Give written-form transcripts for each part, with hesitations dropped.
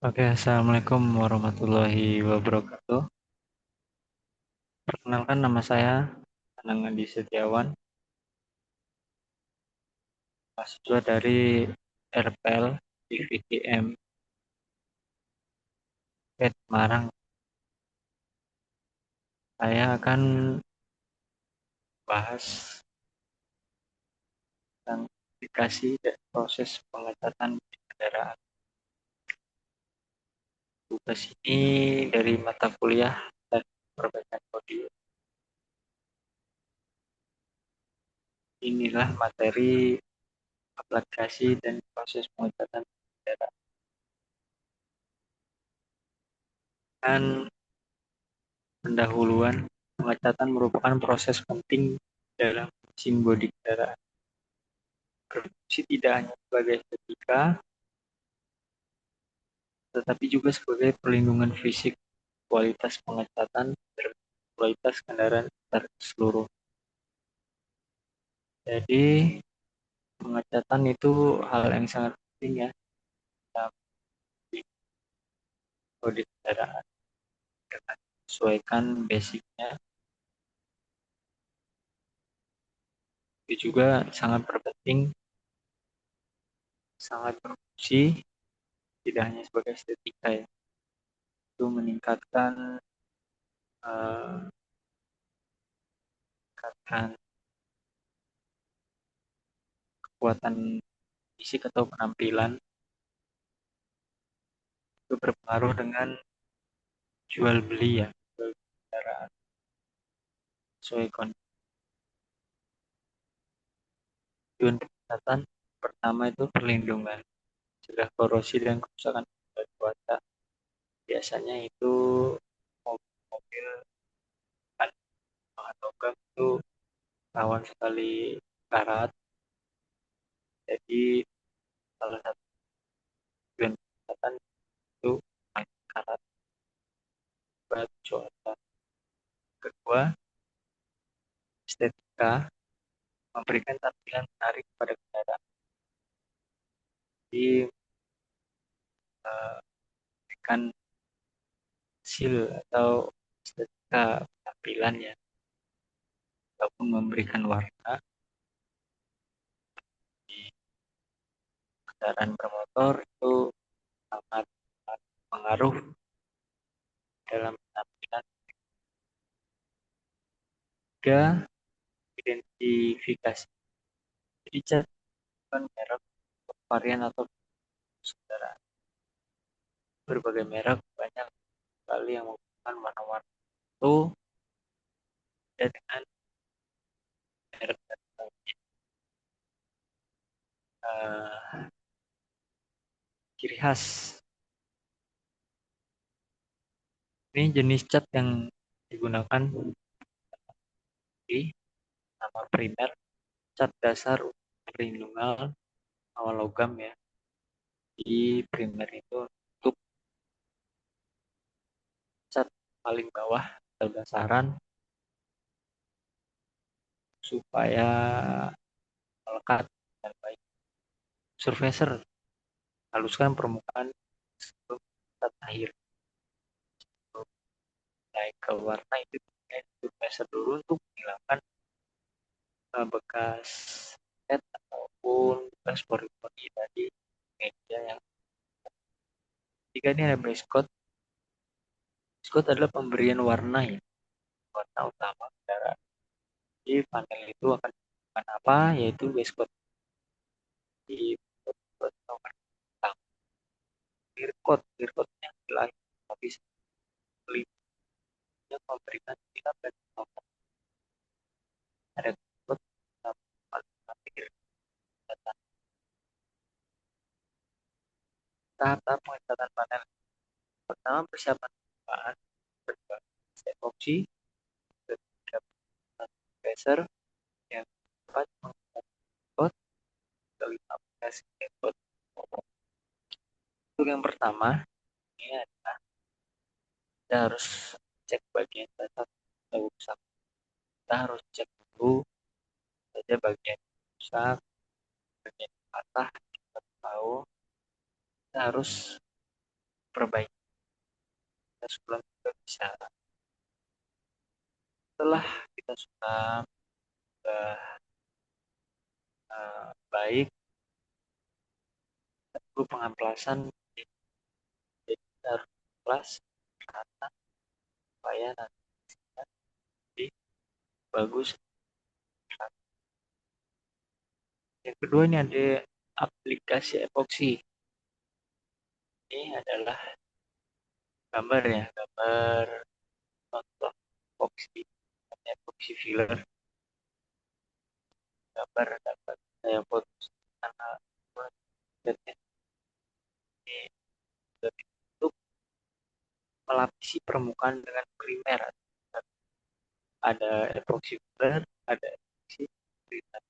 Oke, assalamualaikum warahmatullahi wabarakatuh. Perkenalkan nama saya Anang Andi Setiawan, mahasiswa dari RPL IVTM Semarang. Saya akan bahas tentang aplikasi dan proses pengecatan kendaraan. Tugas ini dari mata kuliah dan perbaikan audio. Inilah materi aplikasi dan proses pengecatan kendaraan. Dan pendahuluan, pengecatan merupakan proses penting dalam mesin bodi kendaraan. Berfungsi tidak hanya sebagai estetika, tetapi juga sebagai perlindungan fisik, kualitas pengecatan, dan kualitas kendaraan secara keseluruhan. Jadi, pengecatan itu hal yang sangat penting ya dalam bodi kendaraan. Dengan menyesuaikan basicnya, itu juga sangat berpenting, sangat berfungsi, tidak hanya sebagai estetika ya. Itu meningkatkan eh, meningkatkan kekuatan fisik atau penampilan itu berpengaruh dengan jual beli ya, jual beli kendaraan sesuai tujuan pengecatan. Pertama itu perlindungan, cegah korosi dan kerusakan akibat cuaca. Biasanya itu mobil-mobil atau logam itu rawan sekali karat. Jadi salah satu tujuan pengecatan itu karat akibat cuaca. Kedua, estetika, memberikan tampilan menarik pada kendaraan. Jadi memberikan hasil atau estetika tampilan ya, ataupun memberikan warna di kendaraan bermotor itu sangat mengaruh dalam penampilan. Tiga, identifikasi. Jadi cat bukan merek, varian atau kendaraan. Berbagai merek banyak sekali yang menggunakan warna-warna itu dan dengan merek ciri khas. Ini jenis cat yang digunakan di nama primer, cat dasar perlindungan awal logam ya. Di primer itu untuk cat paling bawah atau dasaran supaya melekat dan baik. Surfacer, haluskan permukaan sebelum cat akhir. Sebelum naik ke warna itu surfacer dulu untuk menghilangkan bekas cat ataupun bekas pori-pori tadi media yang. Tiga, ini ada base coat. Base coat adalah pemberian warna ya, warna utama kendaraan. Jadi panel itu akan menggunakan apa? Yaitu base coat. Di warna utama. Clear coat, clear coatnya adalah tapi yang memberikan sikap dan kemampuan. Ada coat tahap-tahap pengecatan panel. Pertama, persiapan permukaan, kedua epoxy, ketiga pressure, yang keempat menggunakan coat, kelima aplikasi coat. Untuk yang pertama, ini adalah kita harus cek bagian cacat atau rusak. Kita harus cek dulu saja bagian rusak, bagian patah, kita tahu. Kita harus perbaiki. Kita sulam juga bisa. Setelah kita sulam sudah baik, perlu pengamplasan. Jadi kita harus amplas rata supaya nanti jadi bagus. Yang kedua ini ada aplikasi epoksi. Ini adalah gambar ya, gambar contoh epoksi, epoksi filler, gambar dapat saya foto karena ini untuk melapisi permukaan dengan primer. Ada epoksi filler, ada epoksi primer.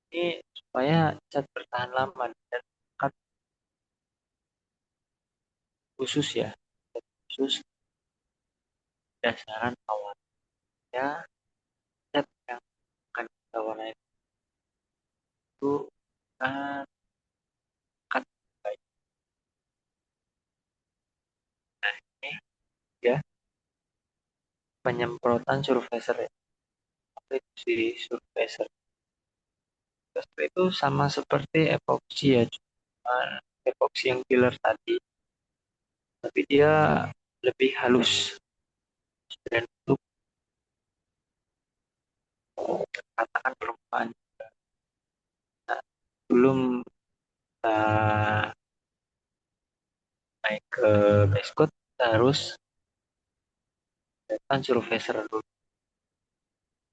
Ini supaya cat bertahan lama dan cat khusus ya, cat khusus dasaran awalnya cat yang akan kita warnai itu kan cat baik. Nah ini ya penyemprotan surfacer ya. Apa itu sih surfacer? Surfacer itu sama seperti epoksi ya, cuma epoksi yang filler tadi, tapi dia lebih halus dan untuk katakan permukaan. Nah, belum kita naik ke base coat, kita harus datang surfacer dulu,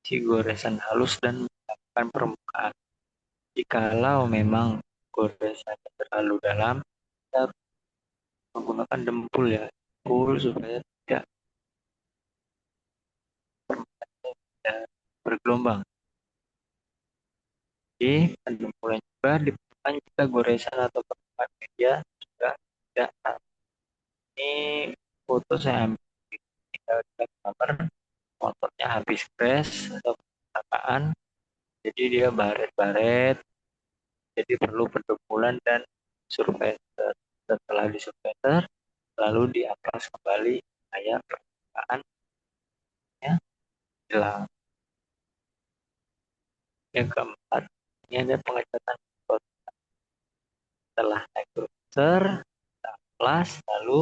si goresan halus dan mendapatkan permukaan. Jikalau memang goresan terlalu dalam, kita harus menggunakan dempul ya, dempul supaya tidak permukaannya tidak bergelombang. Jadi pendempulan juga diperlukan jika goresan atau permukaan media sudah tidak rata. Ini foto saya ambil di gambar motornya habis crash atau kecelakaan, jadi dia baret-baret, jadi perlu pendempulan dan surfacer. Setelah di surfacer lalu diamplas kembali supaya permukaannya hilang. Yang keempat, ini ada pengecatan spot. Setelah naik surfacer, kita amplas lalu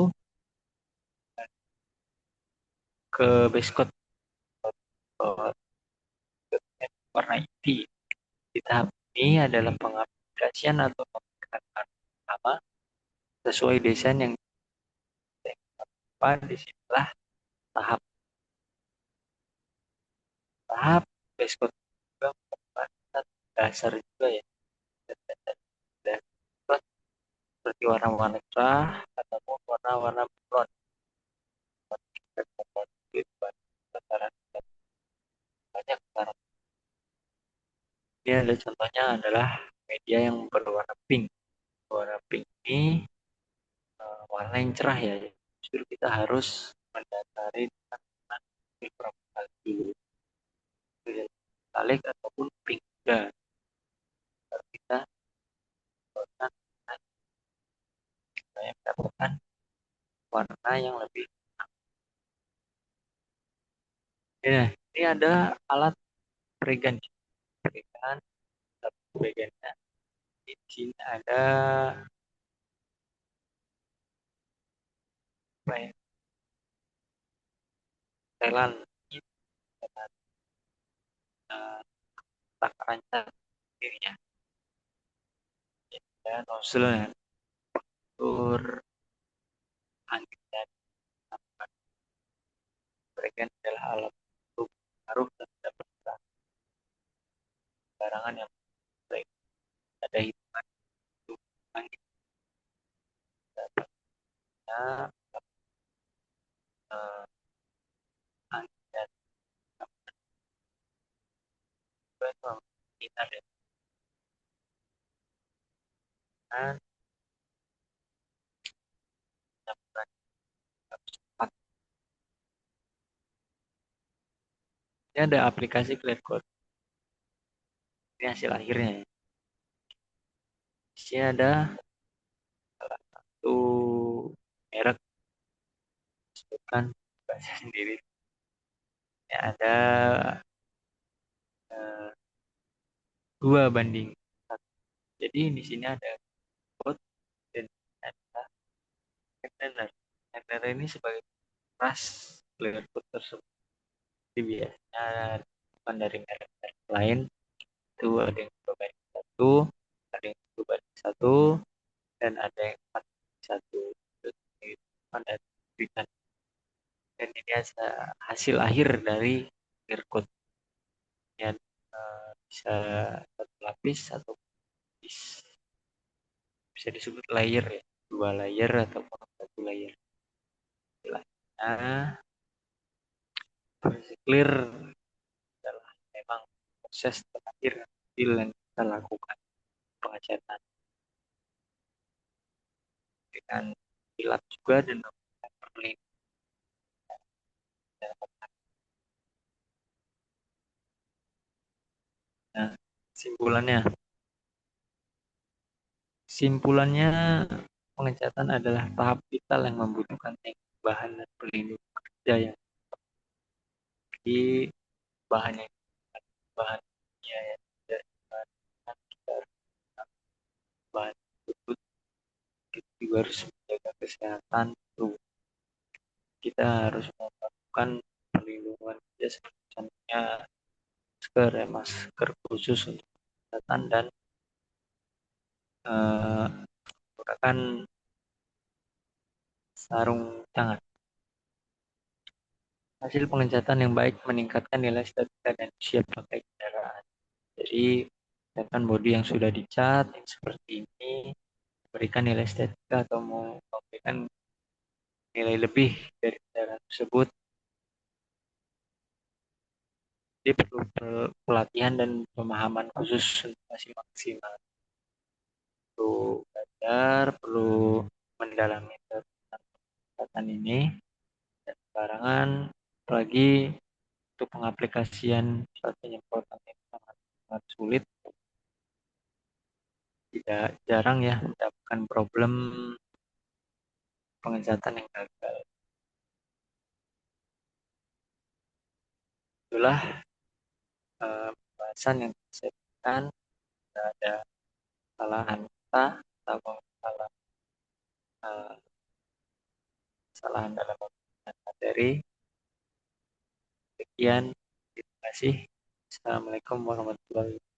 ke base coat warna inti. Di tahap ini adalah pengaplikasian atau pengecatan pertama sesuai desain yang di disinilah tahap tahap base coat juga merupakan dasar juga ya, dan seperti warna-warna cerah ataupun warna-warna blond. Banyak sekarang. Ini ada contohnya adalah media yang berwarna pink. Warna pink ini warna yang cerah ya. Justru kita harus mendasari dengan filter dulu, metalik ataupun pink juga. Baru kita mendapatkan mendapatkan warna yang lebih. Ya, ini ada alat pregan. Pregan satu pregannya. Di sini ada apa ya? Setelan ini takaran cat dirinya. Ya, nozzle tur angin dan pregan adalah alat untuk taruh dan dapat barangan yang baik. Ada hitungan untuk angin dapatnya eh, angin dan itu kita dengan campuran cepat. Ini ada aplikasi Clear Code. Ini hasil akhirnya. Di sini ada Itu merek sebutkan bahasa sendiri. Ya, ada 2 banding 1. Jadi di sini ada bot dan ada container. Container ini sebagai ras player boot tersebut. Jadi biasanya bukan dari merek-merek lain. Itu ada yang 2 banding 1, ada yang 2 banding 1, dan ada yang 4 banding 1. Itu ada berikan. Dan ini hasil akhir dari clear coat. Ya, bisa 1 lapis atau bisa disebut layer ya, 2 layer ataupun 1 layer. Nah, proses clear adalah memang proses terakhir yang kita lakukan pengecatan dengan dilap juga dan melakukan perlindungan. Nah, simpulannya, simpulannya pengecatan adalah tahap vital yang membutuhkan bahan dan pelindung kerja yang di bahan yang bahan ya, ya, dari bahan kita bahan tersebut kita juga harus menjaga kesehatan tubuh. Kita harus melakukan perlindungan kerja seperti contohnya masker, ya, masker khusus untuk kesehatan dan eh, menggunakan sarung tangan. Hasil pengecatan yang baik meningkatkan nilai estetika dan siap pakai kendaraan. Jadi, misalkan bodi yang sudah dicat yang seperti ini memberikan nilai estetika atau mau memberikan nilai lebih dari kendaraan tersebut. Jadi perlu pelatihan dan pemahaman khusus untuk masih maksimal. Perlu belajar, perlu mendalami tentang kesehatan ini dan sembarangan. Apalagi untuk pengaplikasian suatu penyemprotan ini sangat, sangat sulit. Tidak jarang ya mendapatkan problem pengecatan yang gagal. Itulah pembahasan yang saya berikan. Tidak ada kesalahan kata atau kesalahan dalam pembahasan materi. Sekian, terima kasih. Assalamualaikum warahmatullahi wabarakatuh.